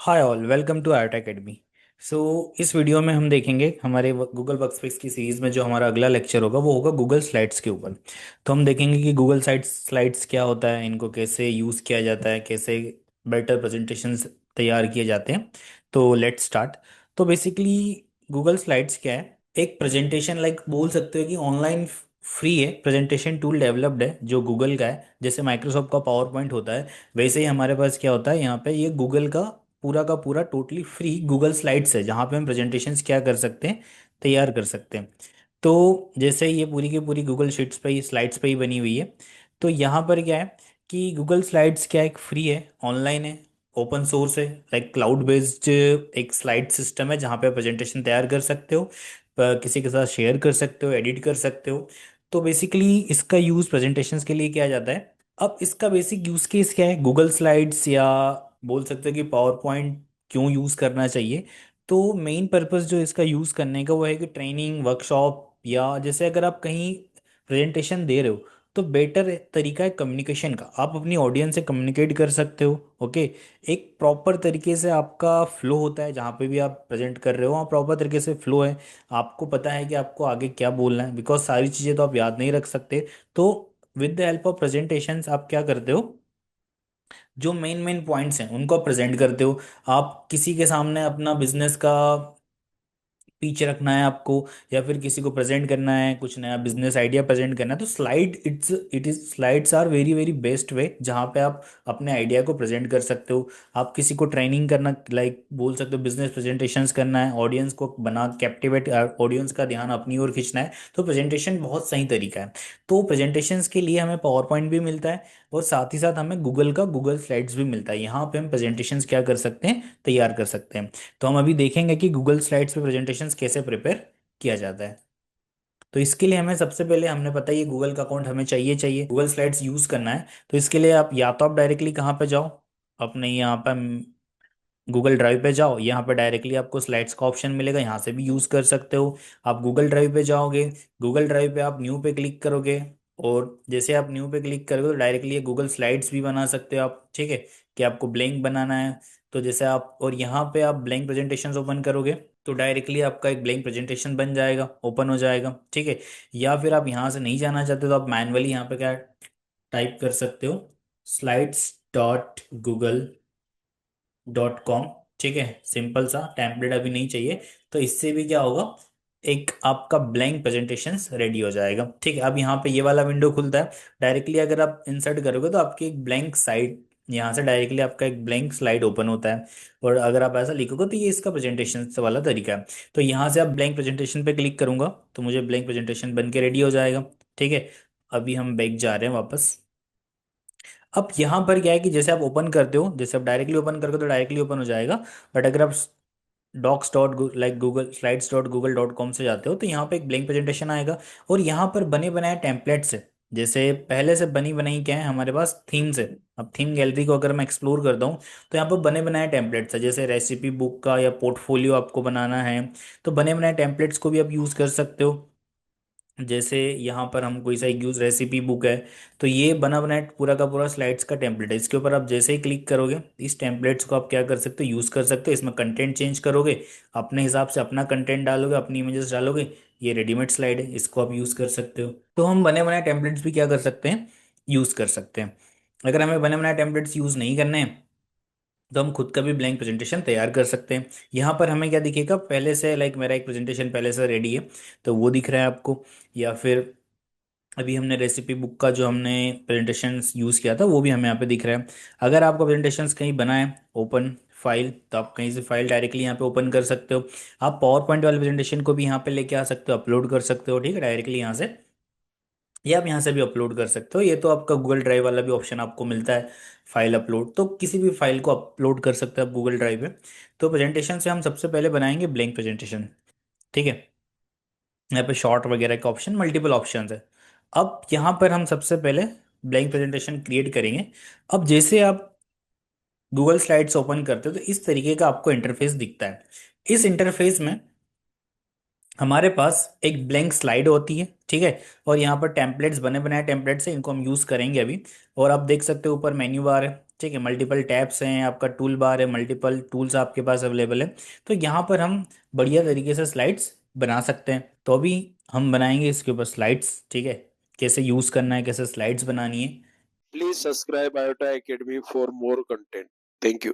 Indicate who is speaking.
Speaker 1: Hi all, welcome to art academy. So इस video में हम देखेंगे हमारे गूगल वर्कस्पेस की सीरीज में जो हमारा अगला लेक्चर होगा वो होगा गूगल स्लाइड्स के ऊपर। तो हम देखेंगे कि गूगल स्लाइड्स क्या होता है, इनको कैसे यूज़ किया जाता है, कैसे बेटर प्रेजेंटेशंस तैयार किए जाते हैं। तो लेट्स स्टार्ट। तो बेसिकली गूगल स्लाइड्स क्या है? एक प्रेजेंटेशन लाइक बोल सकते हो कि ऑनलाइन फ्री है, प्रेजेंटेशन टूल डेवलप्ड है जो गूगल का है। जैसे माइक्रोसॉफ्ट का पावर पॉइंट होता है, वैसे ही हमारे पास क्या होता है यहाँ पे, ये गूगल का पूरा टोटली फ्री गूगल स्लाइड्स है जहाँ पे हम प्रेजेंटेशंस क्या कर सकते हैं, तैयार कर सकते हैं। तो जैसे ये पूरी की पूरी गूगल शीट्स पे ही स्लाइड्स पे ही बनी हुई है। तो यहाँ पर क्या है कि गूगल स्लाइड्स क्या है, एक फ्री है, ऑनलाइन है, ओपन सोर्स है, लाइक क्लाउड बेस्ड एक स्लाइड सिस्टम है जहाँ पे प्रेजेंटेशन तैयार कर सकते हो, किसी के साथ शेयर कर सकते हो, एडिट कर सकते हो। तो बेसिकली इसका यूज़ प्रेजेंटेशंस के लिए किया जाता है। अब इसका बेसिक यूज़ केस क्या है, गूगल स्लाइड्स या बोल सकते हो कि पावर पॉइंट क्यों यूज़ करना चाहिए। तो मेन पर्पस जो इसका यूज़ करने का वो है कि ट्रेनिंग वर्कशॉप, या जैसे अगर आप कहीं प्रेजेंटेशन दे रहे हो तो बेटर तरीका है कम्युनिकेशन का, आप अपनी ऑडियंस से कम्युनिकेट कर सकते हो। ओके, एक प्रॉपर तरीके से आपका फ्लो होता है, जहाँ पे भी आप प्रेजेंट कर रहे हो वहाँ प्रॉपर तरीके से फ्लो है। आपको पता है कि आपको आगे क्या बोलना है, बिकॉज सारी चीज़ें तो आप याद नहीं रख सकते। तो with the help of presentations आप क्या करते हो, जो मेन मेन पॉइंट्स हैं उनको आप प्रेजेंट करते हो। आप किसी के सामने अपना बिजनेस का पीच रखना है आपको, या फिर किसी को प्रेजेंट करना है, कुछ नया बिजनेस आइडिया प्रेजेंट करना है, तो it is slides are very very best way जहाँ पे आप अपने आइडिया को प्रेजेंट कर सकते हो। आप किसी को ट्रेनिंग करना, लाइक बोल सकते हो बिजनेस प्रेजेंटेशंस करना है, ऑडियंस को बना कैप्टिवेट, ऑडियंस का ध्यान अपनी ओर खींचना है, तो प्रेजेंटेशन बहुत सही तरीका है। तो प्रेजेंटेशंस के लिए हमें पावर पॉइंट भी मिलता है, और साथ ही साथ हमें गूगल स्लाइड्स भी मिलता है। यहाँ पे हम प्रेजेंटेशंस क्या कर सकते हैं, तैयार कर सकते हैं। तो हम अभी देखेंगे कि गूगल स्लाइड्स पे प्रेजेंटेशंस कैसे प्रिपेयर किया जाता है। तो इसके लिए हमें सबसे पहले, हमने पता है ये गूगल का अकाउंट हमें चाहिए चाहिए गूगल स्लाइड्स यूज करना है। तो इसके लिए आप या तो आप डायरेक्टली कहाँ पे जाओ, अपने यहाँ पर गूगल ड्राइव पे जाओ, यहाँ पे डायरेक्टली आपको स्लाइड्स का ऑप्शन मिलेगा, यहाँ से भी यूज़ कर सकते हो। आप गूगल ड्राइव पे जाओगे, गूगल ड्राइव पे आप न्यू पे क्लिक करोगे, और जैसे आप न्यू पे क्लिक करोगे तो डायरेक्टली ये गूगल स्लाइड्स भी बना सकते हो आप। ठीक है, कि आपको ब्लैंक बनाना है तो जैसे आप, और यहाँ पे आप ब्लैंक प्रेजेंटेशन ओपन करोगे तो डायरेक्टली आपका एक ब्लैंक प्रेजेंटेशन बन जाएगा, ओपन हो जाएगा। ठीक है, या फिर आप यहाँ से नहीं जाना चाहते तो आप मैनुअली यहाँ पे क्या टाइप कर सकते हो, slides.google.com। ठीक है, सिंपल सा टेम्पलेट अभी नहीं चाहिए। तो इससे भी क्या होगा, एक आपका ब्लैंक प्रेजेंटेशन रेडी हो जाएगा। ठीक है, अब यहाँ पे ये वाला विंडो खुलता है, डायरेक्टली अगर आप इंसर्ट करोगे तो आपकी एक ब्लैंक साइड, यहाँ से डायरेक्टली आपका एक ब्लैंक स्लाइड ओपन होता है। और अगर आप ऐसा लिखोगे तो ये इसका प्रेजेंटेशन वाला तरीका है। तो यहाँ से आप ब्लैंक प्रेजेंटेशन पे क्लिक करूंगा तो मुझे ब्लैंक प्रेजेंटेशन बन के रेडी हो जाएगा। ठीक है, अभी हम बैक जा रहे हैं वापस। अब यहाँ पर क्या है कि जैसे आप ओपन करते हो, जैसे आप डायरेक्टली ओपन करते हो तो डायरेक्टली ओपन हो जाएगा। बट अगर आप docs dot like Google slides.google.com से जाते हो तो यहाँ पे एक ब्लैंक प्रेजेंटेशन आएगा, और यहाँ पर बने बनाए टेम्पलेट्स है। जैसे पहले से बनी बनाई क्या है, हमारे पास थीम्स है। अब थीम गैलरी को अगर मैं एक्सप्लोर करता हूँ तो यहाँ पर बने बनाए टेम्पलेट्स है, जैसे रेसिपी बुक का या पोर्टफोलियो आपको बनाना है तो बने बनाए टेम्पलेट्स को भी आप यूज़ कर सकते हो। जैसे यहाँ पर हम कोई सा एक यूज रेसिपी बुक है, तो ये बना बनाया पूरा का पूरा स्लाइड्स का टेम्पलेट है। इसके ऊपर आप जैसे ही क्लिक करोगे इस टेम्पलेट्स को आप क्या कर सकते हो, यूज़ कर सकते हो। इसमें कंटेंट चेंज करोगे, अपने हिसाब से अपना कंटेंट डालोगे, अपनी इमेजेस डालोगे, ये रेडीमेड स्लाइड है, इसको आप यूज़ कर सकते हो। तो हम बने बनाए टेम्पलेट्स भी क्या कर सकते हैं, यूज़ कर सकते हैं। अगर हमें बने बनाए टेम्पलेट्स यूज़ नहीं करने हैं तो हम खुद का भी ब्लैंक प्रेजेंटेशन तैयार कर सकते हैं। यहाँ पर हमें क्या दिखेगा, पहले से लाइक मेरा एक प्रेजेंटेशन पहले से रेडी है तो वो दिख रहा है आपको, या फिर अभी हमने रेसिपी बुक का जो हमने प्रेजेंटेशन यूज़ किया था वो भी हमें यहाँ पे दिख रहा है। अगर आपका प्रेजेंटेशन कहीं बना है ओपन फाइल, तो आप कहीं से फाइल डायरेक्टली यहाँ पे ओपन कर सकते हो। आप पावर पॉइंट वाले प्रेजेंटेशन को भी यहाँ पे लेके आ सकते हो, अपलोड कर सकते हो। ठीक है, डायरेक्टली यहाँ से, या आप यहाँ से भी अपलोड कर सकते हो। ये तो आपका गूगल ड्राइव वाला भी ऑप्शन आपको मिलता है, फाइल अपलोड, तो किसी भी फाइल को अपलोड कर सकते हो आप गूगल ड्राइव में। तो प्रेजेंटेशन से हम सबसे पहले बनाएंगे ब्लैंक प्रेजेंटेशन। ठीक है, यहाँ पे शॉर्ट वगैरह का ऑप्शन, मल्टीपल ऑप्शंस है। अब यहाँ पर हम सबसे पहले ब्लैंक प्रेजेंटेशन क्रिएट करेंगे। अब जैसे आप गूगल स्लाइड्स ओपन करते हो तो इस तरीके का आपको इंटरफेस दिखता है। इस इंटरफेस में हमारे पास एक ब्लैंक स्लाइड होती है। ठीक है, और यहाँ पर टेम्पलेट्स बने बनाए टेम्पलेट्स है, इनको हम यूज़ करेंगे अभी। और आप देख सकते हो ऊपर मेन्यू बार है, ठीक है, मल्टीपल टैब्स हैं, आपका टूल बार है, मल्टीपल टूल्स आपके पास अवेलेबल है। तो यहाँ पर हम बढ़िया तरीके से स्लाइड्स बना सकते हैं। तो अभी हम बनाएंगे इसके ऊपर स्लाइड्स, ठीक है, कैसे यूज़ करना है, कैसे स्लाइड्स बनानी है।
Speaker 2: Please subscribe IOTA Academy for more content. Thank you.